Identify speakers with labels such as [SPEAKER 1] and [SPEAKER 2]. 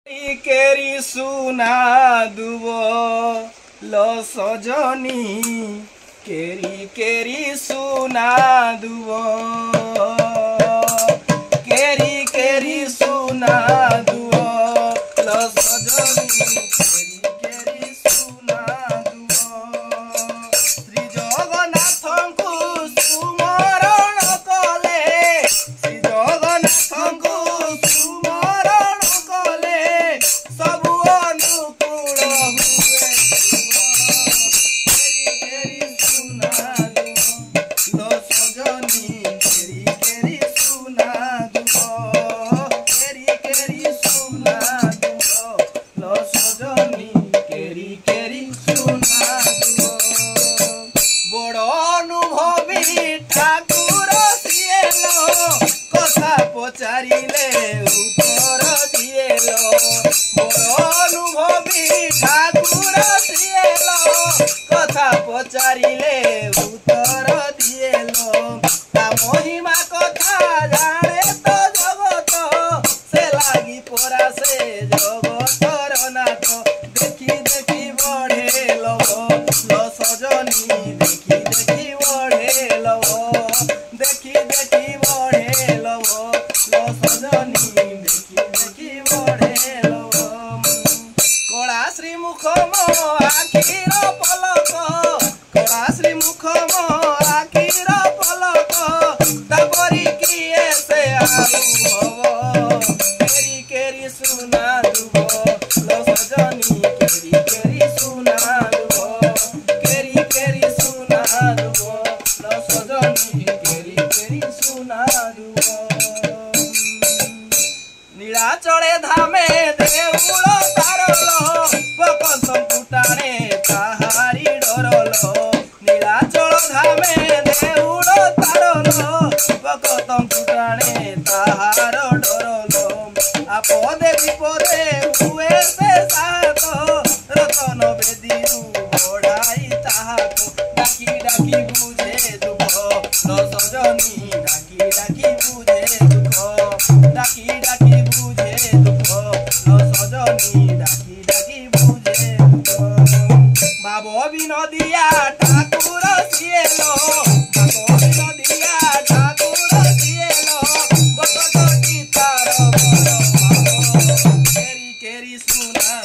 [SPEAKER 1] केरी सुना दुबो लो सजनी केरी केरी सुना दुबो केरी केरी सुना दुबो लो सजनी केरी केरी सुना दुबो श्री जगन्नाथ को सुमरण कले श्री जगन्नाथ को सुमरण कले सबु अनुकूल हुए केरी सुना लो सजनी केरी केरी सुना केरी केरी सुना लो सजनी केरी केरी सुना बड़ अनुभवी ठाकुर सिएलो कथा पचारिले उत्तर दिएलो बड़ अनुभवी ठाकुर सिएलो कथा पचारिले उत्तर दिएलो ता महिमा कथा जाने तो जगत से लागी परा से जगतर नाथ देखी देखी बढ़े लो सजनी देखी देखी बढ़े लो देखी देखी बढ़े लो सजनी देखी देखी बढ़े लो कला श्री मुख मो आखिर पलक कला श्री मुख मो आखिर पलक तबरी किए से आलू केरी केरी सुना दुबो लो सजनी केरी केरी सुना दुबो केरी केरी सुना दुबो लो सजनी केरी केरी सुना दुबो नीलाचले धामे देउल तारलो बक संपुटाणे ताहारी डरलो नीलाचल धामे देउल तारलो बक संपुटाणे ताहार डरलो आपदे विपदे हुए से साथ रतन बेदीरु बढ़ाई ताहाको डाकी डाकी बुझे दुख लो सजनी डाकी डाकी बुझे दुख डाकी डाकी बुझे दुख लो सजनी डाकी डाकी बुझे दुख बाबो बिनदिया ठाकुर सिएलो बाबो बिनदिया ठाकुर सिएलो बकत की तार केरी केरी सुना